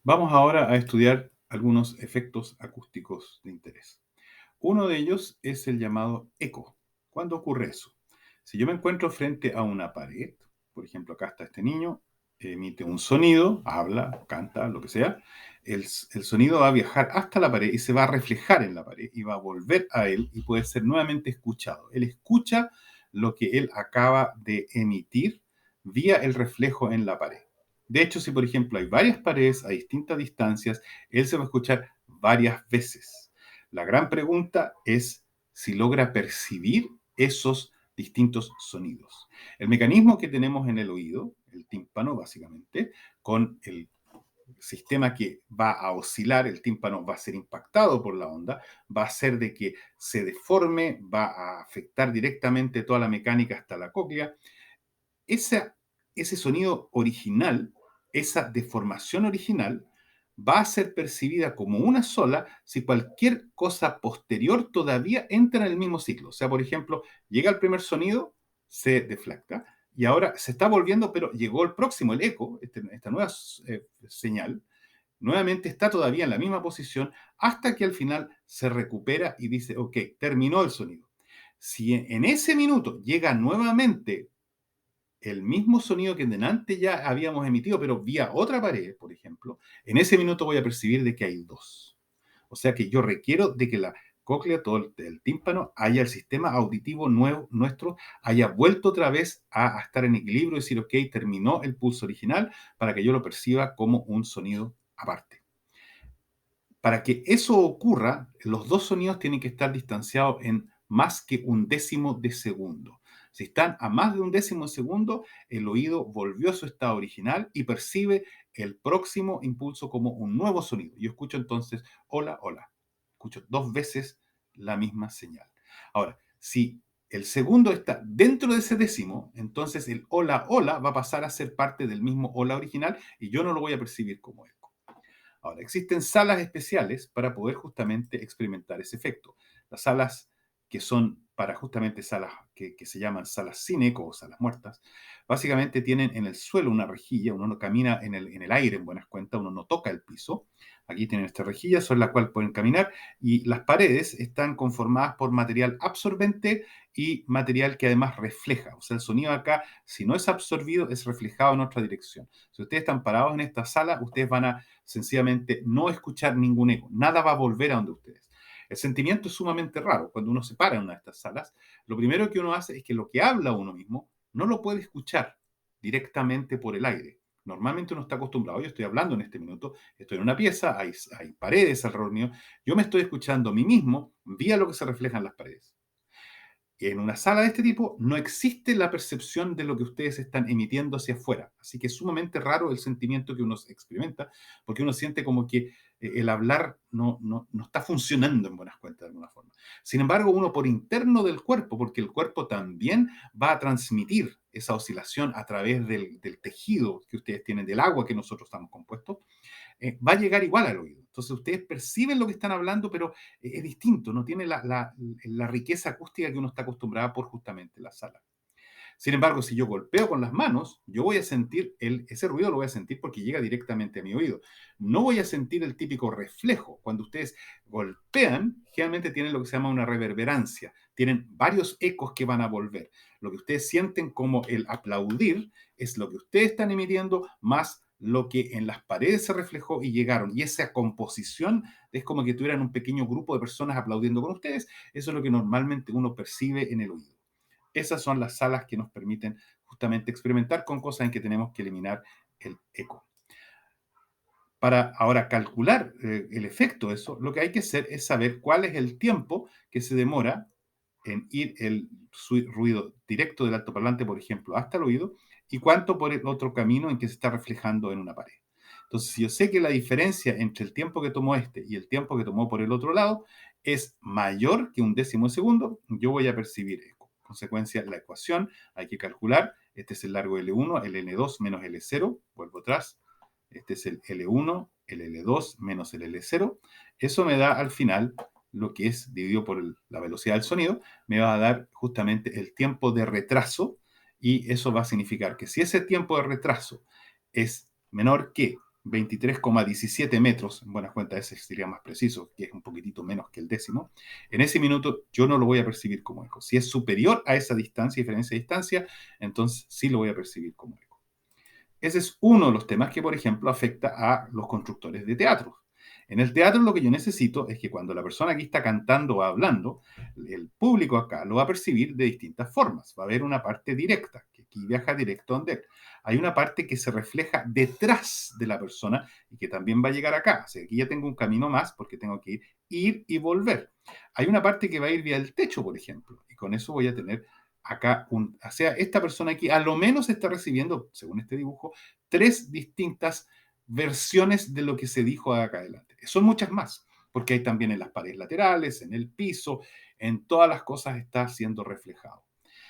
Vamos ahora a estudiar algunos efectos acústicos de interés. Uno de ellos es el llamado eco. ¿Cuándo ocurre eso? Si yo me encuentro frente a una pared, por ejemplo, acá está este niño, emite un sonido, habla, canta, lo que sea, el sonido va a viajar hasta la pared y se va a reflejar en la pared y va a volver a él y puede ser nuevamente escuchado. Él escucha lo que él acaba de emitir vía el reflejo en la pared. De hecho, si por ejemplo hay varias paredes a distintas distancias, él se va a escuchar varias veces. La gran pregunta es si logra percibir esos distintos sonidos. El mecanismo que tenemos en el oído, el tímpano básicamente, con el sistema que va a oscilar, el tímpano va a ser impactado por la onda, va a hacer de que se deforme, va a afectar directamente toda la mecánica hasta la cóclea. Esa, ese sonido original, esa deformación original, va a ser percibida como una sola si cualquier cosa posterior todavía entra en el mismo ciclo. O sea, por ejemplo, llega el primer sonido, se deflecta, y ahora se está volviendo, pero llegó el próximo, el eco, esta nueva señal, nuevamente está todavía en la misma posición hasta que al final se recupera y dice, ok, terminó el sonido. Si en ese minuto llega nuevamente el mismo sonido que delante ya habíamos emitido, pero vía otra pared, por ejemplo, en ese minuto voy a percibir de que hay dos. O sea que yo requiero de que la cóclea, todo el tímpano, haya el sistema auditivo nuevo nuestro, haya vuelto otra vez a estar en equilibrio y decir, ok, terminó el pulso original para que yo lo perciba como un sonido aparte. Para que eso ocurra, los dos sonidos tienen que estar distanciados en más que un décimo de segundo. Si están a más de un décimo de segundo, el oído volvió a su estado original y percibe el próximo impulso como un nuevo sonido. Yo escucho entonces, hola, hola. Escucho dos veces la misma señal. Ahora, si el segundo está dentro de ese décimo, entonces el hola, hola va a pasar a ser parte del mismo hola original y yo no lo voy a percibir como eco. Ahora, existen salas especiales para poder justamente experimentar ese efecto. Las salas que son para justamente salas que se llaman salas sin eco o salas muertas, básicamente tienen en el suelo una rejilla, uno no camina en el aire en buenas cuentas, uno no toca el piso. Aquí tienen esta rejilla sobre la cual pueden caminar y las paredes están conformadas por material absorbente y material que además refleja. O sea, el sonido acá, si no es absorbido, es reflejado en otra dirección. Si ustedes están parados en esta sala, ustedes van a sencillamente no escuchar ningún eco. Nada va a volver a donde ustedes. El sentimiento es sumamente raro. Cuando uno se para en una de estas salas, lo primero que uno hace es que lo que habla uno mismo no lo puede escuchar directamente por el aire. Normalmente uno está acostumbrado, yo estoy hablando en este minuto, estoy en una pieza, hay paredes alrededor mío, yo me estoy escuchando a mí mismo vía lo que se refleja en las paredes. En una sala de este tipo no existe la percepción de lo que ustedes están emitiendo hacia afuera. Así que es sumamente raro el sentimiento que uno experimenta, porque uno siente como que el hablar no está funcionando en buenas cuentas de alguna forma. Sin embargo, uno por interno del cuerpo, porque el cuerpo también va a transmitir esa oscilación a través del tejido que ustedes tienen, del agua que nosotros estamos compuestos, va a llegar igual al oído. Entonces ustedes perciben lo que están hablando, pero es distinto, no tiene la riqueza acústica que uno está acostumbrado por justamente la sala. Sin embargo, si yo golpeo con las manos, yo voy a sentir ese ruido, lo voy a sentir porque llega directamente a mi oído. No voy a sentir el típico reflejo. Cuando ustedes golpean, generalmente tienen lo que se llama una reverberancia. Tienen varios ecos que van a volver. Lo que ustedes sienten como el aplaudir es lo que ustedes están emitiendo más lo que en las paredes se reflejó y llegaron. Y esa composición es como que tuvieran un pequeño grupo de personas aplaudiendo con ustedes. Eso es lo que normalmente uno percibe en el oído. Esas son las salas que nos permiten justamente experimentar con cosas en que tenemos que eliminar el eco. Para ahora calcular el efecto de eso, lo que hay que hacer es saber cuál es el tiempo que se demora en ir el ruido directo del altoparlante, por ejemplo, hasta el oído, y cuánto por el otro camino en que se está reflejando en una pared. Entonces, si yo sé que la diferencia entre el tiempo que tomó este y el tiempo que tomó por el otro lado es mayor que un décimo de segundo, yo voy a percibir eco. En consecuencia, la ecuación hay que calcular. Este es el largo L1, el N2 menos L0. Vuelvo atrás. Este es el L1, el L2 menos el L0. Eso me da al final lo que es dividido por la velocidad del sonido, me va a dar justamente el tiempo de retraso y eso va a significar que si ese tiempo de retraso es menor que 23,17 metros, en buenas cuentas ese sería más preciso, que es un poquitito menos que el décimo, en ese minuto yo no lo voy a percibir como eco. Si es superior a esa distancia, diferencia de distancia, entonces sí lo voy a percibir como eco. Ese es uno de los temas que, por ejemplo, afecta a los constructores de teatro. En el teatro lo que yo necesito es que cuando la persona aquí está cantando o hablando, el público acá lo va a percibir de distintas formas. Va a haber una parte directa, que aquí viaja directo donde él. Hay una parte que se refleja detrás de la persona y que también va a llegar acá. O sea, aquí ya tengo un camino más porque tengo que ir y volver. Hay una parte que va a ir vía el techo, por ejemplo, y con eso voy a tener acá, o sea, esta persona aquí a lo menos está recibiendo, según este dibujo, tres distintas versiones de lo que se dijo acá adelante. Son muchas más, porque hay también en las paredes laterales, en el piso, en todas las cosas está siendo reflejado.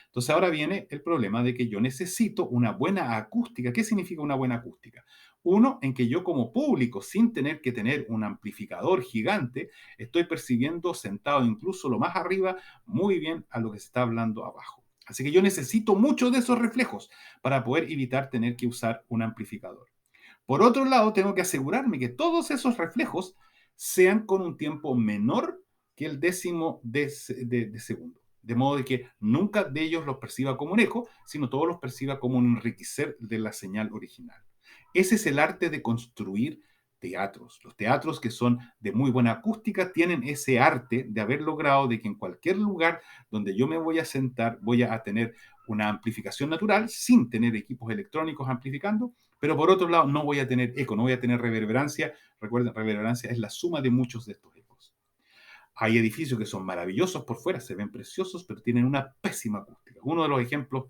Entonces ahora viene el problema de que yo necesito una buena acústica. ¿Qué significa una buena acústica? Uno, en que yo como público, sin tener que tener un amplificador gigante, estoy percibiendo sentado incluso lo más arriba muy bien a lo que se está hablando abajo. Así que yo necesito muchos de esos reflejos para poder evitar tener que usar un amplificador. Por otro lado, tengo que asegurarme que todos esos reflejos sean con un tiempo menor que el décimo de segundo. De modo de que nunca de ellos los perciba como un eco, sino todos los perciba como un enriquecer de la señal original. Ese es el arte de construir teatros. Los teatros que son de muy buena acústica tienen ese arte de haber logrado de que en cualquier lugar donde yo me voy a sentar voy a tener una amplificación natural sin tener equipos electrónicos amplificando, pero por otro lado no voy a tener eco, no voy a tener reverberancia. Recuerden, reverberancia es la suma de muchos de estos ecos. Hay edificios que son maravillosos por fuera, se ven preciosos, pero tienen una pésima acústica. Uno de los ejemplos,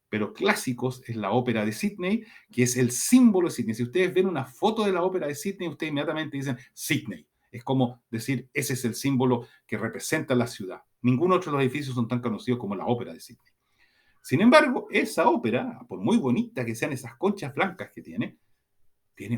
pero clásicos, es la ópera de Sydney, que es el símbolo de Sydney. Si ustedes ven una foto de la ópera de Sydney, ustedes inmediatamente dicen Sydney. Es como decir, ese es el símbolo que representa la ciudad. Ningún otro de los edificios son tan conocidos como la ópera de Sydney. Sin embargo, esa ópera, por muy bonita que sean esas conchas blancas que tiene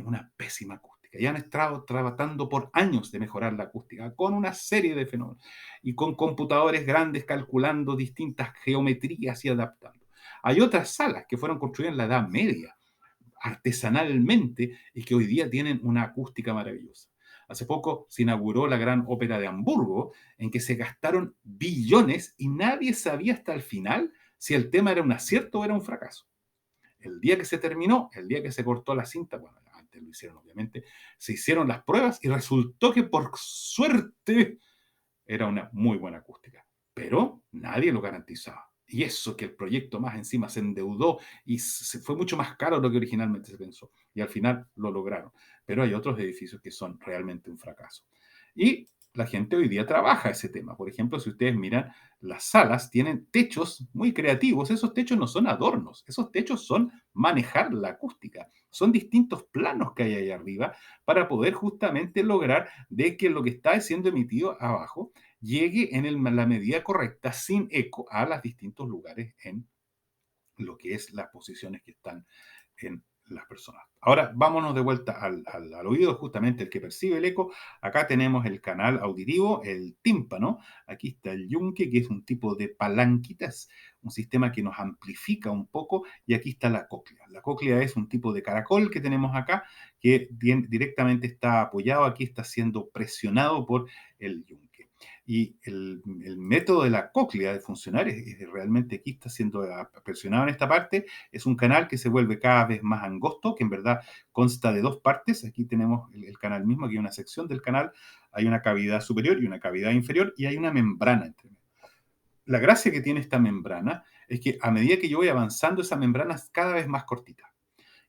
una pésima acústica. Y han estado tratando por años de mejorar la acústica con una serie de fenómenos y con computadores grandes calculando distintas geometrías y adaptando. Hay otras salas que fueron construidas en la Edad Media artesanalmente y que hoy día tienen una acústica maravillosa. Hace poco se inauguró la Gran Ópera de Hamburgo, en que se gastaron billones y nadie sabía hasta el final si el tema era un acierto o era un fracaso. El día que se terminó, el día que se cortó la cinta, bueno, antes lo hicieron obviamente, se hicieron las pruebas y resultó que por suerte era una muy buena acústica, pero nadie lo garantizaba. Y eso que el proyecto más encima se endeudó y se fue mucho más caro de lo que originalmente se pensó. Y al final lo lograron. Pero hay otros edificios que son realmente un fracaso. Y la gente hoy día trabaja ese tema. Por ejemplo, si ustedes miran, las salas tienen techos muy creativos. Esos techos no son adornos, esos techos son manejar la acústica. Son distintos planos que hay ahí arriba para poder justamente lograr de que lo que está siendo emitido abajo llegue en la medida correcta, sin eco, a los distintos lugares en lo que es las posiciones que están en las personas. Ahora vámonos de vuelta al oído, justamente el que percibe el eco. Acá tenemos el canal auditivo, el tímpano. Aquí está el yunque, que es un tipo de palanquitas, un sistema que nos amplifica un poco. Y aquí está la cóclea. La cóclea es un tipo de caracol que tenemos acá, que directamente está apoyado, aquí está siendo presionado por el yunque. Y el método de la cóclea de funcionar es realmente aquí está siendo presionado en esta parte. Es un canal que se vuelve cada vez más angosto, que en verdad consta de dos partes. Aquí tenemos el canal mismo, aquí hay una sección del canal, hay una cavidad superior y una cavidad inferior y hay una membrana entre medio. La gracia que tiene esta membrana es que a medida que yo voy avanzando, esa membrana es cada vez más cortita.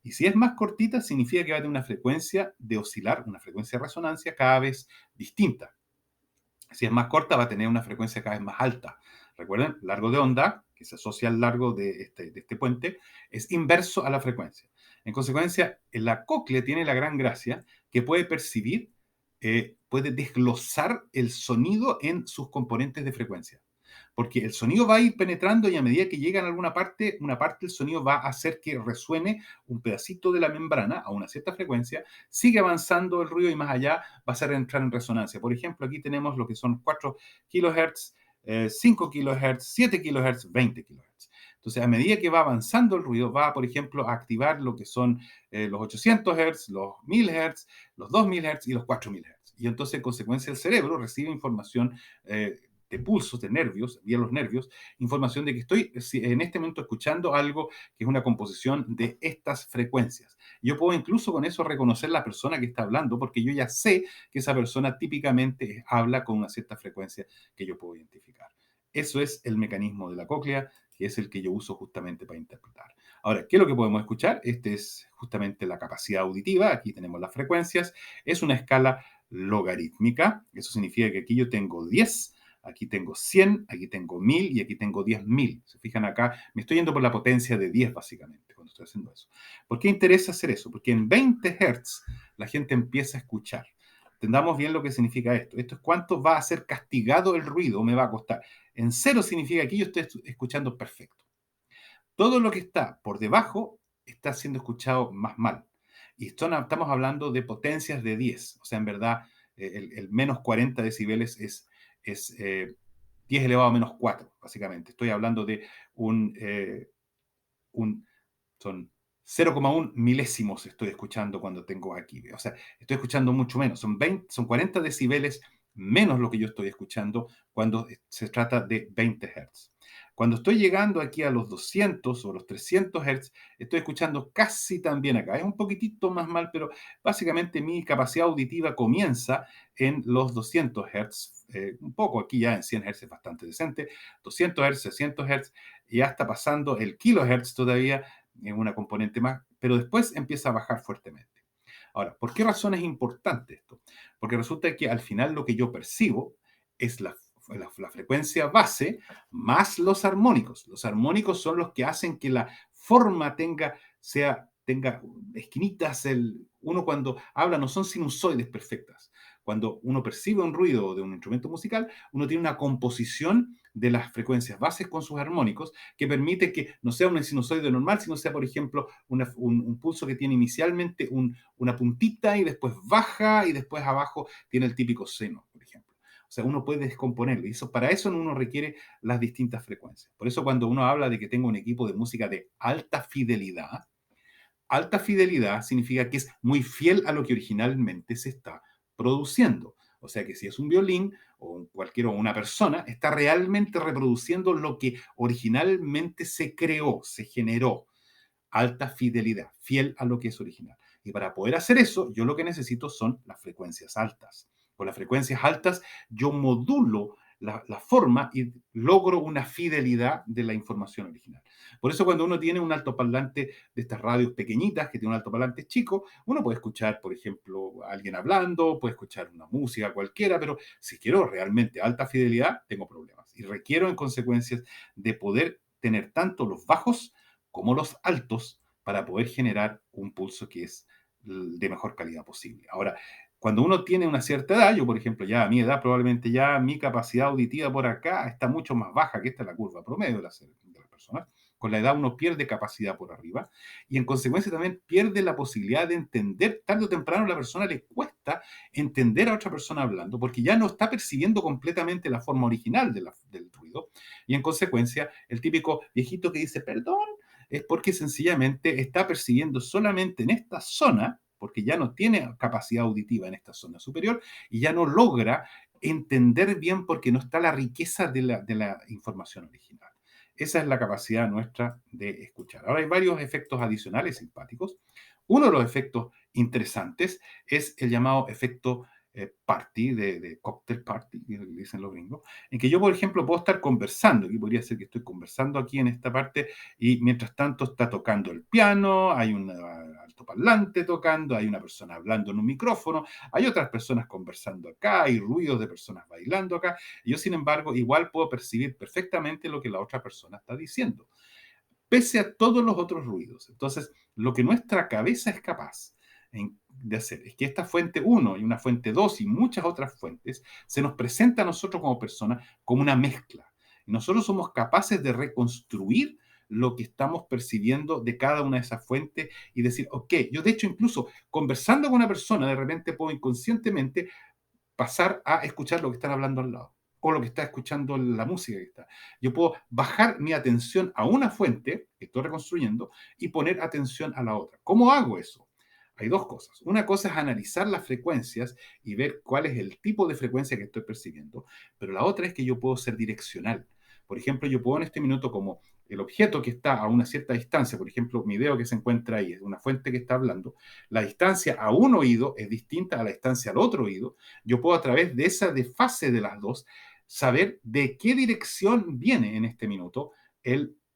Y si es más cortita, significa que va a tener una frecuencia de oscilar, una frecuencia de resonancia cada vez distinta. Si es más corta, va a tener una frecuencia cada vez más alta. Recuerden, largo de onda, que se asocia al largo de este puente, es inverso a la frecuencia. En consecuencia, la cóclea tiene la gran gracia que puede percibir, puede desglosar el sonido en sus componentes de frecuencia. Porque el sonido va a ir penetrando y a medida que llega en alguna parte, una parte del sonido va a hacer que resuene un pedacito de la membrana a una cierta frecuencia, sigue avanzando el ruido y más allá va a hacer entrar en resonancia. Por ejemplo, aquí tenemos lo que son 4 kHz, 5 kHz, 7 kHz, 20 kHz. Entonces, a medida que va avanzando el ruido, va, por ejemplo, a activar lo que son los 800 Hz, los 1000 Hz, los 2000 Hz y los 4000 Hz. Y entonces, en consecuencia, el cerebro recibe información de pulsos, de nervios, vía los nervios, información de que estoy en este momento escuchando algo que es una composición de estas frecuencias. Yo puedo incluso con eso reconocer la persona que está hablando, porque yo ya sé que esa persona típicamente habla con una cierta frecuencia que yo puedo identificar. Eso es el mecanismo de la cóclea, que es el que yo uso justamente para interpretar. Ahora, ¿qué es lo que podemos escuchar? Este es justamente la capacidad auditiva. Aquí tenemos las frecuencias. Es una escala logarítmica. Eso significa que aquí yo tengo 10, aquí tengo 100, aquí tengo 1000 y aquí tengo 10.000. Se fijan acá, me estoy yendo por la potencia de 10 básicamente cuando estoy haciendo eso. ¿Por qué interesa hacer eso? Porque en 20 Hz la gente empieza a escuchar. Entendamos bien lo que significa esto. Esto es cuánto va a ser castigado el ruido, me va a costar. En cero significa que yo estoy escuchando perfecto. Todo lo que está por debajo está siendo escuchado más mal. Y estamos hablando de potencias de 10. O sea, en verdad, el menos 40 decibeles es 10 elevado a menos 4, básicamente. Estoy hablando de un son 0,1 milésimos estoy escuchando cuando tengo aquí. O sea, estoy escuchando mucho menos. Son 40 decibeles menos lo que yo estoy escuchando cuando se trata de 20 Hz. Cuando estoy llegando aquí a los 200 o los 300 Hz, estoy escuchando casi también acá. Es un poquitito más mal, pero básicamente mi capacidad auditiva comienza en los 200 Hz. Un poco aquí ya en 100 Hz es bastante decente. 200 Hz, 600 Hz, y hasta pasando el kilohertz todavía en una componente más, pero después empieza a bajar fuertemente. Ahora, ¿por qué razón es importante esto? Porque resulta que al final lo que yo percibo es la frecuencia base más los armónicos. Los armónicos son los que hacen que la forma tenga esquinitas. Uno cuando habla no son sinusoides perfectas. Cuando uno percibe un ruido de un instrumento musical, uno tiene una composición de las frecuencias bases con sus armónicos que permite que no sea un sinusoide normal, sino sea, por ejemplo, un pulso que tiene inicialmente una puntita y después baja y después abajo tiene el típico seno, por ejemplo. O sea, uno puede descomponerlo y para eso uno requiere las distintas frecuencias. Por eso cuando uno habla de que tengo un equipo de música de alta fidelidad significa que es muy fiel a lo que originalmente se está produciendo. O sea que si es un violín o una persona, está realmente reproduciendo lo que originalmente se creó, se generó. Alta fidelidad, fiel a lo que es original. Y para poder hacer eso, yo lo que necesito son las frecuencias altas. Con las frecuencias altas, yo modulo la forma y logro una fidelidad de la información original. Por eso cuando uno tiene un altoparlante de estas radios pequeñitas, que tiene un altoparlante chico, uno puede escuchar, por ejemplo, a alguien hablando, puede escuchar una música cualquiera, pero si quiero realmente alta fidelidad, tengo problemas. Y requiero en consecuencias de poder tener tanto los bajos como los altos para poder generar un pulso que es de mejor calidad posible. Ahora, cuando uno tiene una cierta edad, yo por ejemplo ya a mi edad probablemente ya mi capacidad auditiva por acá está mucho más baja que esta es la curva promedio de las personas. Con la edad uno pierde capacidad por arriba y en consecuencia también pierde la posibilidad de entender, tarde o temprano a la persona le cuesta entender a otra persona hablando porque ya no está percibiendo completamente la forma original del ruido y en consecuencia el típico viejito que dice perdón es porque sencillamente está percibiendo solamente en esta zona, porque ya no tiene capacidad auditiva en esta zona superior y ya no logra entender bien porque no está la riqueza de la información original. Esa es la capacidad nuestra de escuchar. Ahora hay varios efectos adicionales simpáticos. Uno de los efectos interesantes es el llamado efecto party, de cocktail party, que dicen los gringos, en que yo, por ejemplo, puedo estar conversando, aquí podría ser que estoy conversando aquí en esta parte, y mientras tanto está tocando el piano, hay un altoparlante tocando, hay una persona hablando en un micrófono, hay otras personas conversando acá, hay ruidos de personas bailando acá, y yo, sin embargo, igual puedo percibir perfectamente lo que la otra persona está diciendo, pese a todos los otros ruidos. Entonces, lo que nuestra cabeza es capaz de hacer es que esta fuente uno y una fuente 2 y muchas otras fuentes se nos presenta a nosotros como personas como una mezcla. Y nosotros somos capaces de reconstruir lo que estamos percibiendo de cada una de esas fuentes y decir, ok, yo de hecho incluso conversando con una persona, de repente puedo inconscientemente pasar a escuchar lo que están hablando al lado. o lo que está escuchando la música que está. Yo puedo bajar mi atención a una fuente que estoy reconstruyendo y poner atención a la otra. ¿Cómo hago eso? Hay dos cosas. Una cosa es analizar las frecuencias y ver cuál es el tipo de frecuencia que estoy percibiendo, pero la otra es que yo puedo ser direccional. Por ejemplo, yo puedo en este minuto, como el objeto que está a una cierta distancia, por ejemplo, mi dedo que se encuentra ahí, es una fuente que está hablando, la distancia a un oído es distinta a la distancia al otro oído. Yo puedo, a través de esa desfase de las dos, saber de qué dirección viene en este minuto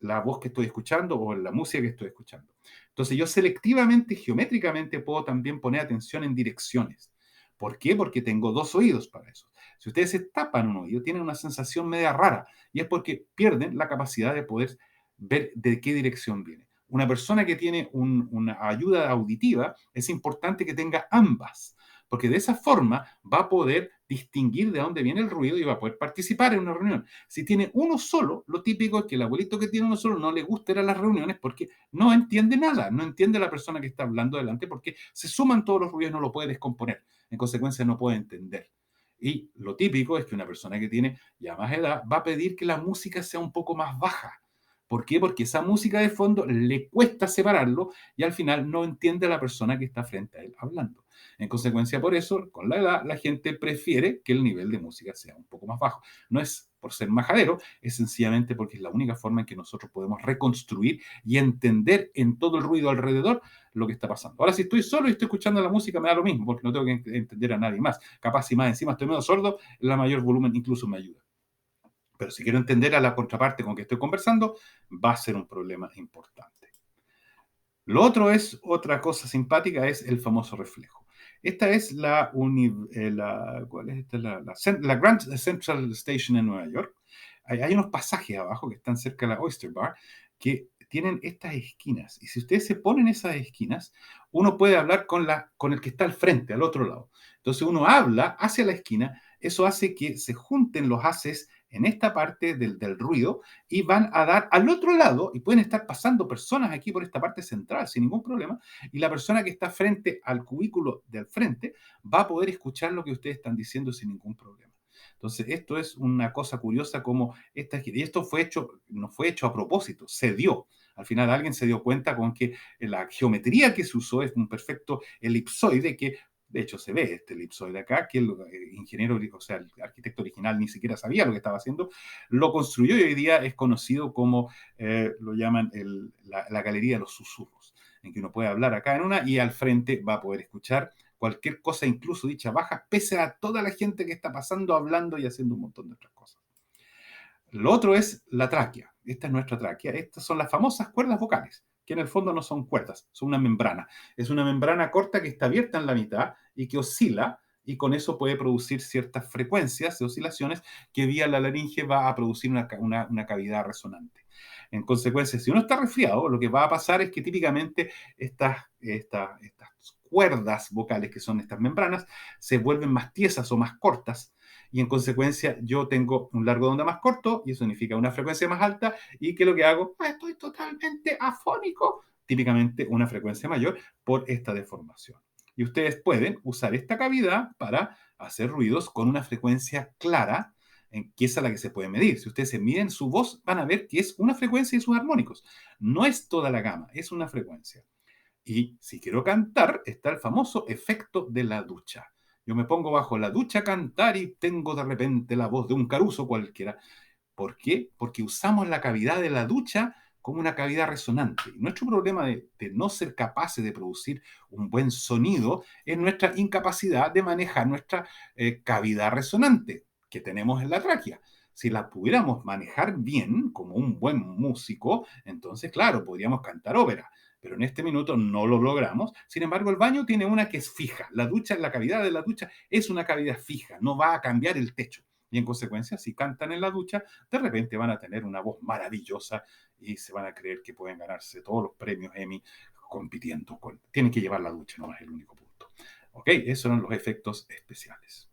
la voz que estoy escuchando o la música que estoy escuchando. Entonces yo selectivamente, geométricamente, puedo también poner atención en direcciones. ¿Por qué? Porque tengo dos oídos para eso. Si ustedes se tapan un oído, tienen una sensación media rara y es porque pierden la capacidad de poder ver de qué dirección viene. Una persona que tiene una ayuda auditiva, es importante que tenga ambas, porque de esa forma va a poder distinguir de dónde viene el ruido y va a poder participar en una reunión. Si tiene uno solo, lo típico es que el abuelito que tiene uno solo no le gusta ir a las reuniones porque no entiende nada, no entiende a la persona que está hablando delante porque se suman todos los ruidos y no lo puede descomponer. En consecuencia, no puede entender. Y lo típico es que una persona que tiene ya más edad va a pedir que la música sea un poco más baja. ¿Por qué? Porque esa música de fondo le cuesta separarlo y al final no entiende a la persona que está frente a él hablando. En consecuencia, por eso, con la edad, la gente prefiere que el nivel de música sea un poco más bajo. No es por ser majadero, es sencillamente porque es la única forma en que nosotros podemos reconstruir y entender en todo el ruido alrededor lo que está pasando. Ahora, si estoy solo y estoy escuchando la música, me da lo mismo, porque no tengo que entender a nadie más. Capaz, si más encima estoy medio sordo, la mayor volumen incluso me ayuda. Pero si quiero entender a la contraparte con que estoy conversando, va a ser un problema importante. Lo otro es, otra cosa simpática, es el famoso reflejo. Esta es ¿cuál es esta? La Grand Central Station en Nueva York. Hay unos pasajes abajo que están cerca de la Oyster Bar que tienen estas esquinas. Y si ustedes se ponen esas esquinas, uno puede hablar con el que está al frente, al otro lado. Entonces uno habla hacia la esquina, eso hace que se junten los haces en esta parte del ruido y van a dar al otro lado y pueden estar pasando personas aquí por esta parte central sin ningún problema y la persona que está frente al cubículo del frente va a poder escuchar lo que ustedes están diciendo sin ningún problema. Entonces, esto es una cosa curiosa como y esto fue hecho, no fue hecho a propósito, se dio. Al final alguien se dio cuenta con que la geometría que se usó es un perfecto elipsoide que de hecho se ve este elipsoide acá, que el ingeniero, o sea, el arquitecto original ni siquiera sabía lo que estaba haciendo, lo construyó y hoy día es conocido como, lo llaman la galería de los susurros, en que uno puede hablar acá en una y al frente va a poder escuchar cualquier cosa, incluso dicha baja, pese a toda la gente que está pasando, hablando y haciendo un montón de otras cosas. Lo otro es la tráquea. Esta es nuestra tráquea. Estas son las famosas cuerdas vocales, que en el fondo no son cuerdas, son una membrana. Es una membrana corta que está abierta en la mitad y que oscila y con eso puede producir ciertas frecuencias de oscilaciones que vía la laringe va a producir una cavidad resonante. En consecuencia, si uno está resfriado, lo que va a pasar es que típicamente estas cuerdas vocales, que son estas membranas, se vuelven más tiesas o más cortas y en consecuencia yo tengo un largo de onda más corto y eso significa una frecuencia más alta y que lo que hago, estoy totalmente afónico, típicamente una frecuencia mayor por esta deformación. Y ustedes pueden usar esta cavidad para hacer ruidos con una frecuencia clara, que es a la que se puede medir. Si ustedes se miden su voz, van a ver que es una frecuencia y sus armónicos. No es toda la gama, es una frecuencia. Y si quiero cantar, está el famoso efecto de la ducha. Yo me pongo bajo la ducha a cantar y tengo de repente la voz de un caruso cualquiera. ¿Por qué? Porque usamos la cavidad de la ducha como una cavidad resonante. Y nuestro problema de no ser capaces de producir un buen sonido es nuestra incapacidad de manejar nuestra cavidad resonante que tenemos en la tráquea. Si la pudiéramos manejar bien, como un buen músico, entonces, claro, podríamos cantar ópera. Pero en este minuto no lo logramos. Sin embargo, el baño tiene una que es fija. La ducha, la cavidad de la ducha es una cavidad fija, no va a cambiar el techo. Y en consecuencia, si cantan en la ducha, de repente van a tener una voz maravillosa y se van a creer que pueden ganarse todos los premios Emmy compitiendo con. Tienen que llevar la ducha, no es el único punto. ¿Ok? Esos son los efectos especiales.